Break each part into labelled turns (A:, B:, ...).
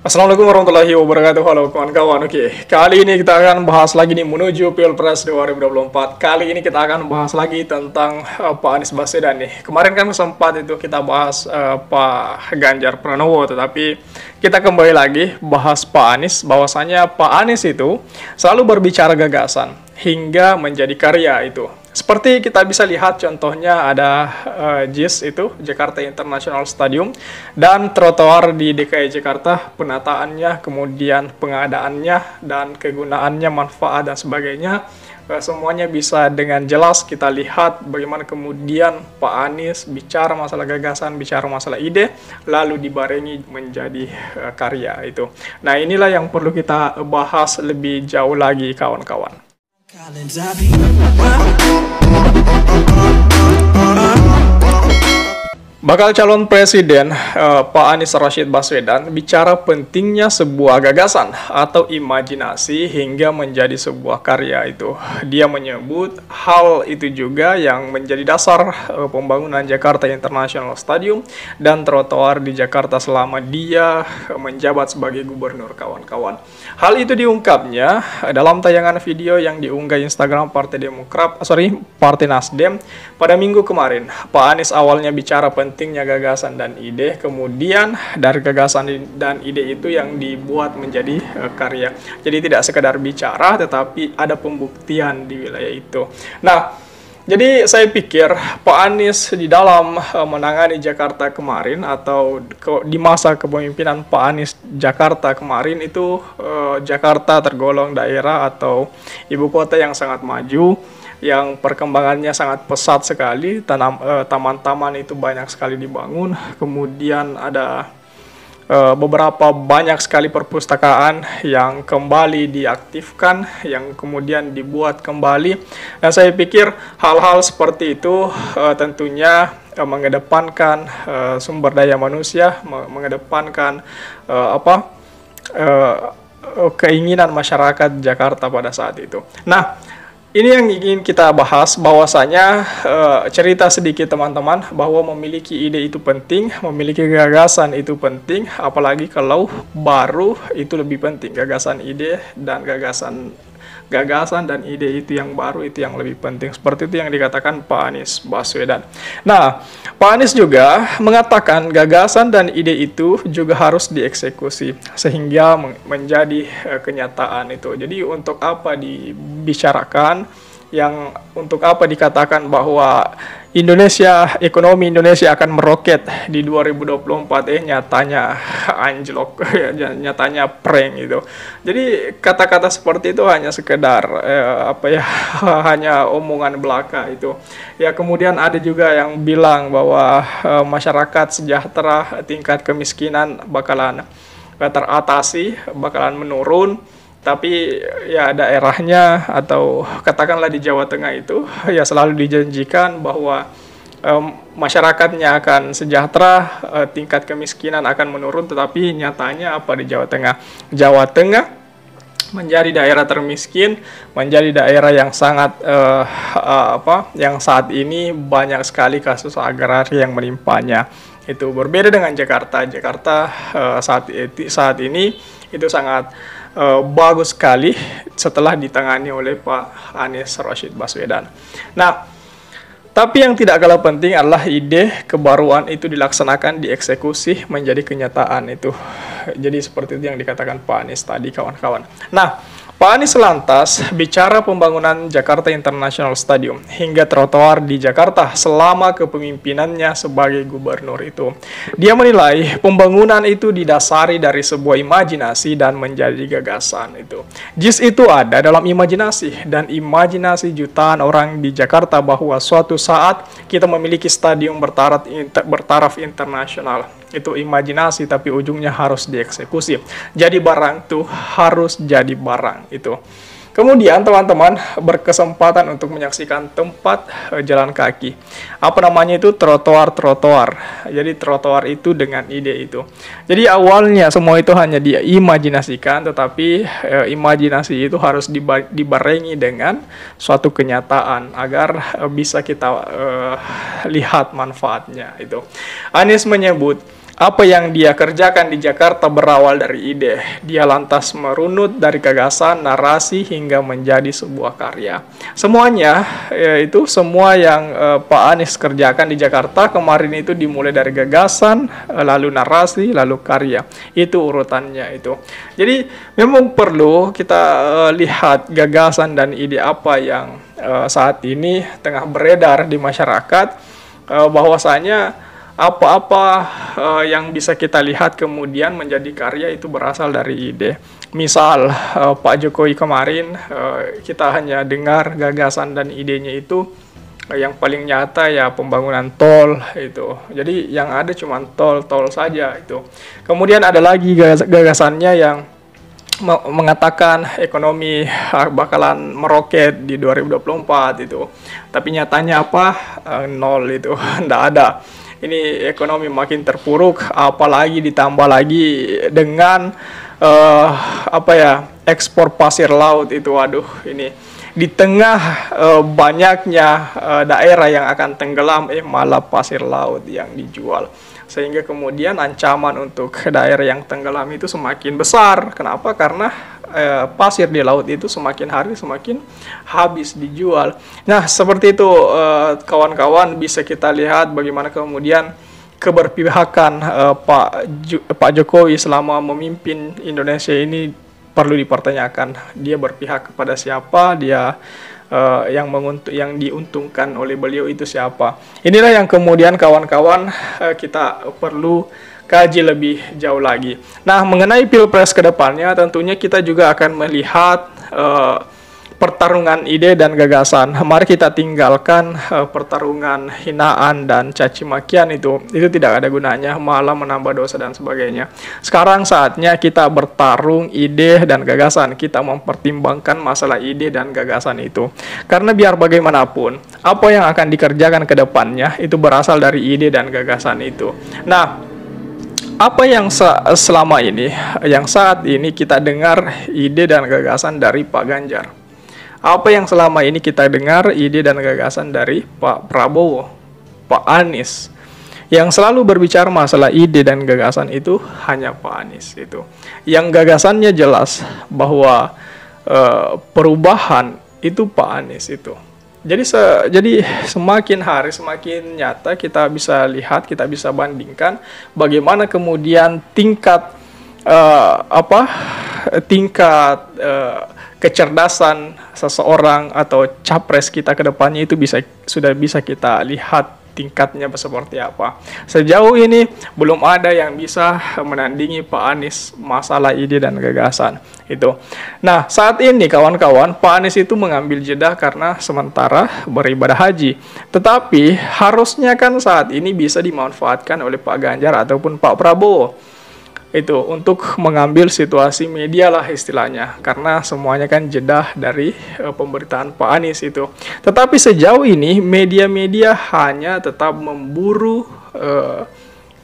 A: Assalamualaikum warahmatullahi wabarakatuh. Halo kawan-kawan. Oke, kali ini kita akan bahas lagi nih menuju Pilpres 2024. Kali ini kita akan bahas lagi tentang Pak Anies Baswedan nih. Kemarin kan sempat itu kita bahas Pak Ganjar Pranowo, tetapi kita kembali lagi bahas Pak Anies. Bahwasanya Pak Anies itu selalu berbicara gagasan hingga menjadi karya itu. Seperti kita bisa lihat contohnya ada JIS itu, Jakarta International Stadium, dan trotoar di DKI Jakarta, penataannya, kemudian pengadaannya, dan kegunaannya, manfaat, dan sebagainya. Semuanya bisa dengan jelas kita lihat bagaimana kemudian Pak Anies bicara masalah gagasan, bicara masalah ide, lalu dibarengi menjadi karya itu. Nah, inilah yang perlu kita bahas lebih jauh lagi kawan-kawan. Bakal calon presiden Pak Anies Rashid Baswedan bicara pentingnya sebuah gagasan atau imajinasi hingga menjadi sebuah karya itu. Dia menyebut hal itu juga yang menjadi dasar pembangunan Jakarta International Stadium dan trotoar di Jakarta selama dia menjabat sebagai gubernur, kawan-kawan. Hal itu diungkapnya dalam tayangan video yang diunggah Instagram Partai Nasdem pada Minggu kemarin. Pak Anies awalnya bicara pentingnya gagasan dan ide, kemudian dari gagasan dan ide itu yang dibuat menjadi karya. Jadi tidak sekedar bicara, tetapi ada pembuktian di wilayah itu. Nah, jadi saya pikir Pak Anies di dalam menangani Jakarta kemarin atau di masa kepemimpinan Pak Anies Jakarta kemarin itu Jakarta tergolong daerah atau ibu kota yang sangat maju, yang perkembangannya sangat pesat sekali. Taman-taman itu banyak sekali dibangun, kemudian ada beberapa banyak sekali perpustakaan yang kembali diaktifkan, yang kemudian dibuat kembali. Dan saya pikir hal-hal seperti itu tentunya mengedepankan sumber daya manusia, mengedepankan keinginan masyarakat Jakarta pada saat itu. Nah, ini yang ingin kita bahas, bahwasanya cerita sedikit teman-teman, bahwa memiliki ide itu penting, memiliki gagasan itu penting, apalagi kalau baru itu lebih penting. Gagasan dan ide itu yang baru itu yang lebih penting. Seperti itu yang dikatakan Pak Anies Baswedan. Nah, Pak Anies juga mengatakan gagasan dan ide itu juga harus dieksekusi sehingga menjadi kenyataan itu. Jadi untuk apa dibicarakan, yang untuk apa dikatakan bahwa ekonomi Indonesia akan meroket di 2024, nyatanya anjlok, nyatanya prank gitu. Jadi kata-kata seperti itu hanya sekedar hanya omongan belaka itu. Ya, kemudian ada juga yang bilang bahwa masyarakat sejahtera, tingkat kemiskinan bakalan teratasi, bakalan menurun. Tapi ya daerahnya atau katakanlah di Jawa Tengah itu ya selalu dijanjikan bahwa masyarakatnya akan sejahtera, tingkat kemiskinan akan menurun, tetapi nyatanya apa di Jawa Tengah? Jawa Tengah menjadi daerah termiskin, menjadi daerah yang sangat yang saat ini banyak sekali kasus agraria yang menimpanya. Itu berbeda dengan Jakarta. Jakarta saat ini itu sangat bagus sekali setelah ditangani oleh Pak Anies Rashid Baswedan. Nah, tapi yang tidak kalah penting adalah ide kebaruan itu dilaksanakan, dieksekusi menjadi kenyataan itu. Jadi seperti itu yang dikatakan Pak Anies tadi, kawan-kawan. Nah, Pak Anies lantas bicara pembangunan Jakarta International Stadium hingga trotoar di Jakarta selama kepemimpinannya sebagai gubernur itu. Dia menilai pembangunan itu didasari dari sebuah imajinasi dan menjadi gagasan itu. JIS itu ada dalam imajinasi dan imajinasi jutaan orang di Jakarta bahwa suatu saat kita memiliki stadium bertaraf internasional. Itu imajinasi, tapi ujungnya harus dieksekusi. Jadi barang tuh harus jadi barang itu. Kemudian teman-teman berkesempatan untuk menyaksikan tempat jalan kaki. Apa namanya itu? Trotoar-trotoar. Jadi trotoar itu dengan ide itu. Jadi awalnya semua itu hanya diimajinasikan, tetapi imajinasi itu harus dibarengi dengan suatu kenyataan agar bisa kita lihat manfaatnya itu. Anies menyebut Apa yang dia kerjakan di Jakarta berawal dari ide. Dia lantas merunut dari gagasan, narasi, hingga menjadi sebuah karya. Semuanya, itu semua yang Pak Anies kerjakan di Jakarta kemarin itu dimulai dari gagasan, lalu narasi, lalu karya. Itu urutannya itu. Jadi memang perlu kita lihat gagasan dan ide apa yang saat ini tengah beredar di masyarakat, bahwasanya apa-apa yang bisa kita lihat kemudian menjadi karya itu berasal dari ide. Misal Pak Jokowi kemarin, kita hanya dengar gagasan dan idenya itu, yang paling nyata ya pembangunan tol itu. Jadi yang ada cuma tol saja itu. Kemudian ada lagi gagasannya yang mengatakan ekonomi bakalan meroket di 2024 itu. Tapi nyatanya apa? Nol itu, enggak ada. Ini ekonomi makin terpuruk, apalagi ditambah lagi dengan ekspor pasir laut itu. Waduh, ini di tengah banyaknya daerah yang akan tenggelam, malah pasir laut yang dijual. Sehingga kemudian ancaman untuk daerah yang tenggelam itu semakin besar. Kenapa? Karena pasir di laut itu semakin hari semakin habis dijual. Nah, seperti itu kawan-kawan, bisa kita lihat bagaimana kemudian keberpihakan Pak Jokowi selama memimpin Indonesia ini perlu dipertanyakan. Dia berpihak kepada siapa? Dia yang diuntungkan oleh beliau itu siapa? Inilah yang kemudian kawan-kawan kita perlu kaji lebih jauh lagi. Nah, mengenai Pilpres ke depannya tentunya kita juga akan melihat pertarungan ide dan gagasan. Mari kita tinggalkan pertarungan hinaan dan caci makian itu tidak ada gunanya, malah menambah dosa dan sebagainya. Sekarang saatnya kita bertarung ide dan gagasan. Kita mempertimbangkan masalah ide dan gagasan itu. Karena biar bagaimanapun, apa yang akan dikerjakan ke depannya itu berasal dari ide dan gagasan itu. Nah, apa yang selama ini, yang saat ini kita dengar ide dan gagasan dari Pak Ganjar? Apa yang selama ini kita dengar ide dan gagasan dari Pak Prabowo, Pak Anies? Yang selalu berbicara masalah ide dan gagasan itu hanya Pak Anies itu. Yang gagasannya jelas bahwa perubahan itu Pak Anies itu. Jadi semakin hari semakin nyata kita bisa lihat, kita bisa bandingkan bagaimana kemudian tingkat kecerdasan seseorang atau capres kita ke depannya itu sudah bisa kita lihat tingkatnya seperti apa. Sejauh ini belum ada yang bisa menandingi Pak Anies masalah ide dan gagasan itu. Nah, saat ini kawan-kawan, Pak Anies itu mengambil jeda karena sementara beribadah haji. Tetapi harusnya kan saat ini bisa dimanfaatkan oleh Pak Ganjar ataupun Pak Prabowo itu untuk mengambil situasi media lah istilahnya, karena semuanya kan jeda dari pemberitaan Pak Anies itu. Tetapi sejauh ini media-media hanya tetap memburu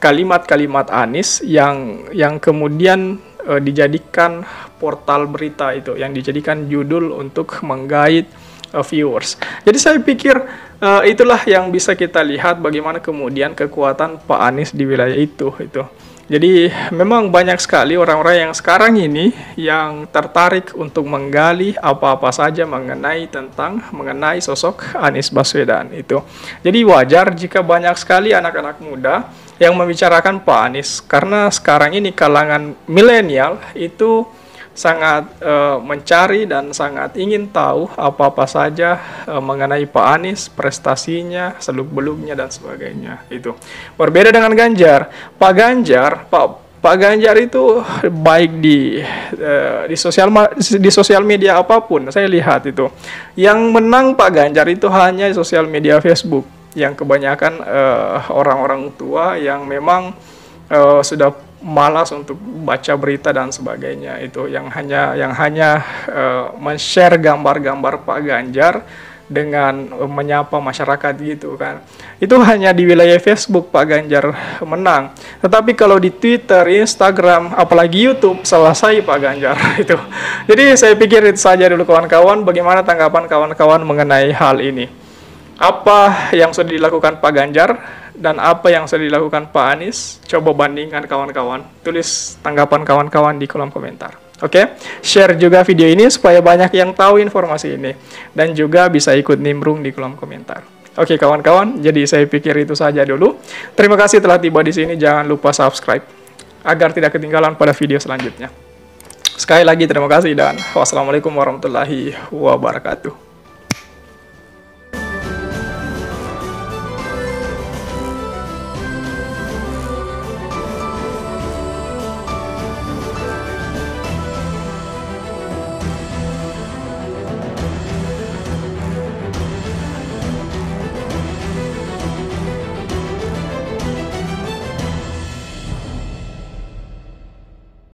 A: kalimat-kalimat Anies yang kemudian dijadikan portal berita itu, yang dijadikan judul untuk menggait viewers. Jadi saya pikir itulah yang bisa kita lihat bagaimana kemudian kekuatan Pak Anies di wilayah itu. Jadi memang banyak sekali orang-orang yang sekarang ini yang tertarik untuk menggali apa-apa saja mengenai sosok Anies Baswedan itu. Jadi wajar jika banyak sekali anak-anak muda yang membicarakan Pak Anies, karena sekarang ini kalangan milenial itu sangat mencari dan sangat ingin tahu apa-apa saja mengenai Pak Anies, prestasinya, seluk-beluknya dan sebagainya itu. Berbeda dengan Ganjar. Pak Ganjar itu baik di sosial media apapun, saya lihat itu. Yang menang Pak Ganjar itu hanya sosial media Facebook, yang kebanyakan orang-orang tua yang memang sudah malas untuk baca berita dan sebagainya itu, yang hanya men-share gambar-gambar Pak Ganjar dengan menyapa masyarakat gitu kan. Itu hanya di wilayah Facebook Pak Ganjar menang. Tetapi kalau di Twitter, Instagram, apalagi YouTube, selesai Pak Ganjar itu. Jadi saya pikir itu saja dulu kawan-kawan. Bagaimana tanggapan kawan-kawan mengenai hal ini? Apa yang sudah dilakukan Pak Ganjar dan apa yang sudah dilakukan Pak Anies, coba bandingkan kawan-kawan. Tulis tanggapan kawan-kawan di kolom komentar. Oke, share juga video ini supaya banyak yang tahu informasi ini. Dan juga bisa ikut nimbrung di kolom komentar. Oke kawan-kawan, jadi saya pikir itu saja dulu. Terima kasih telah tiba di sini. Jangan lupa subscribe agar tidak ketinggalan pada video selanjutnya. Sekali lagi terima kasih dan wassalamualaikum warahmatullahi wabarakatuh.